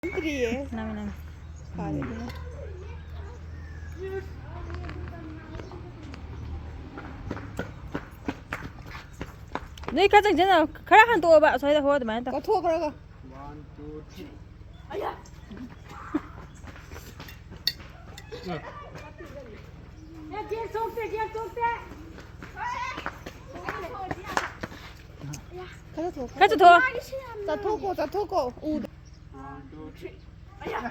Три. Nami. Правильно. Đây cái chẳng nào khá hàng tua bạn xoay ra hoa thì mà ta. Có thuốc rồi cơ. 1, 2, 3. 가자 줘. Cái thua. 자 토고 자 토고. 우. 1, 2, 3.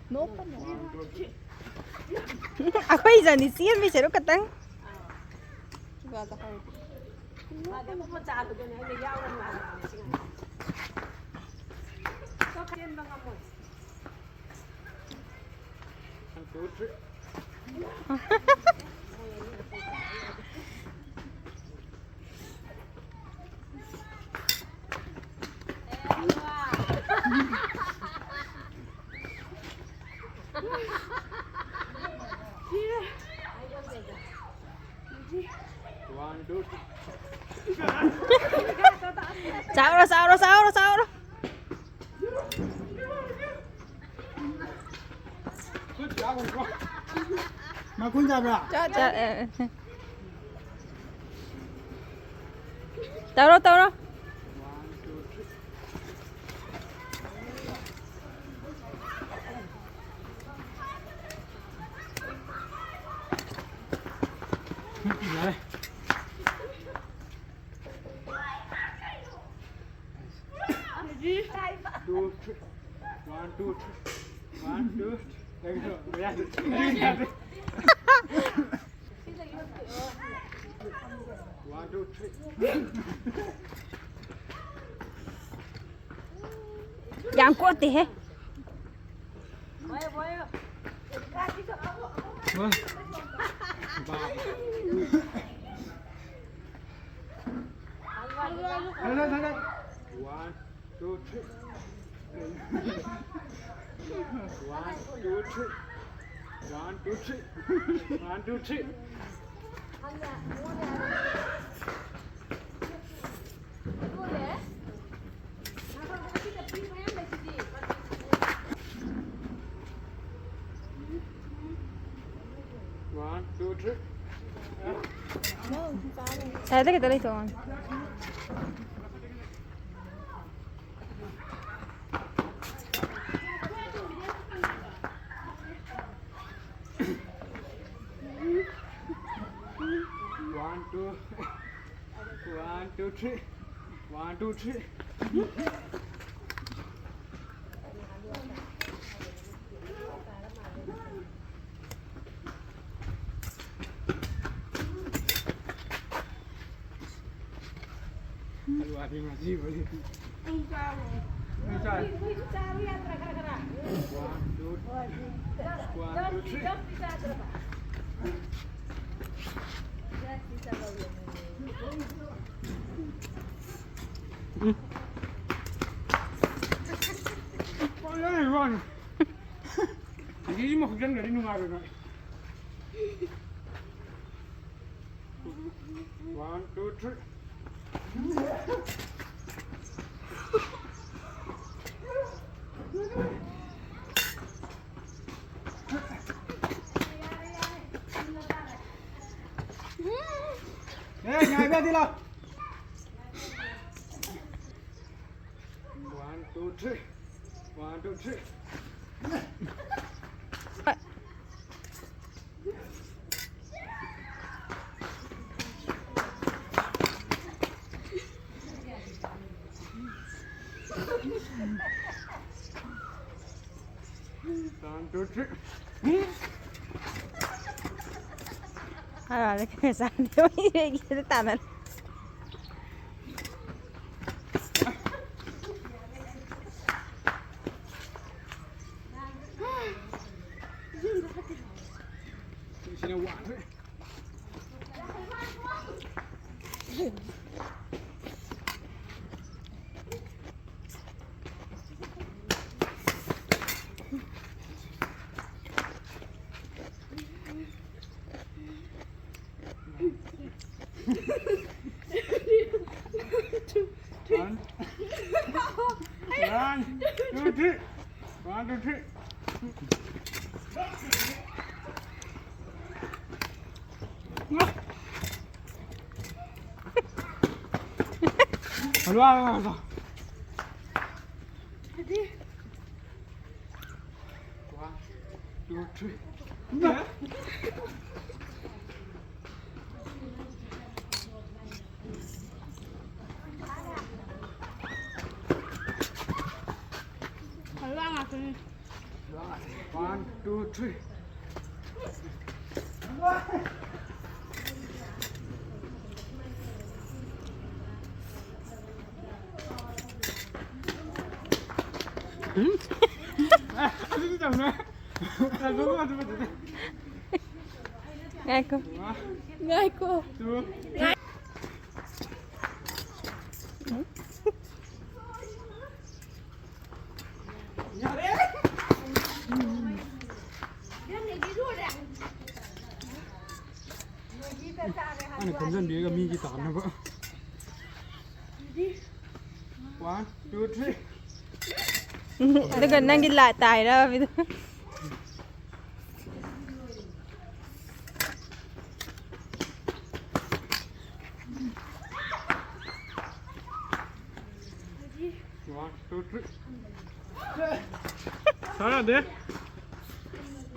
너 오빠 너. 1, 2, 3. Ako isa ni Sian may sero katang. 가자. One, two, three. One, two, three. Sao rồi. Good job, bro. Mà cũng ra bra. 자 Dạ, 자. Tao đó. 1, 2, 3. Này. 2, 3. 1, 2, 3. 1, 2. There you go. Yeah. One, two, three. Giảm quá tí hết. Vâng. Ba. Đây. One, two, three. One, two, three. One, two, three. One, two, three. One, two, three. Saya tak kita lagi tuan. One, two. One, two, three. One, two, three. Aduh, ada yang ngaji boleh. One, two, three. Ôi con. Chỉ một dân để đi ngoài rồi. One, two, three. Ê, nhảy về đi nào. One, two, three. One, two, three. One, two, three. Hay là cái sao nếu như cái tạm này. Xin chào bạn đấy. 1, 2, 3. Hello, hello. Ready? 1, 2, 3. Lang à cái 1, 2, 3. Ini jam na. Lagu apa tu betul? Ngay cô. ngay cô 2. Anh còn dân đi cái mi chỉ tán nữa vợ. 1, 2, 3. Đừng cần đang đi lại tài đâu. 1, 2, 3. Salah deh.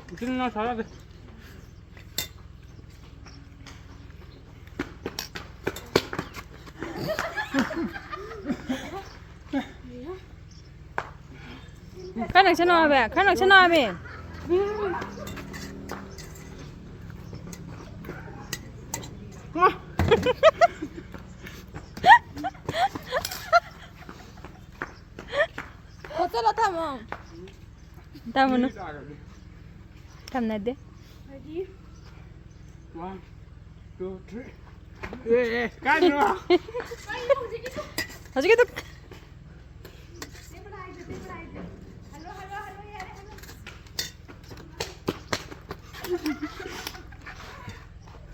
Mungkin lah salah deh. Khăn đằng chân nọ về, khăn đằng chân nọ về. hotel tamam. Tamam mı? Tamam nerede? Ready? 1, 2, 3. Kan nữa. Hadi git.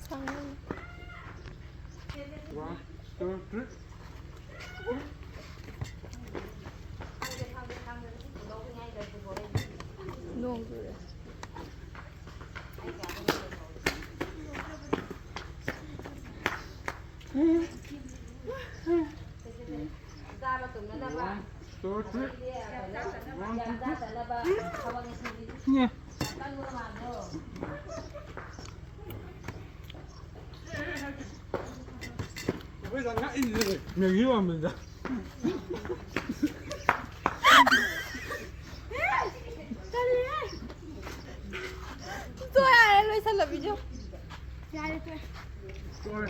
Sang 1, 2, 3. luôn rồi. Nha. Bây giờ ngại gì rồi? Mình nghĩ mà mình ra. Tôi ai lên xem là video. Rồi.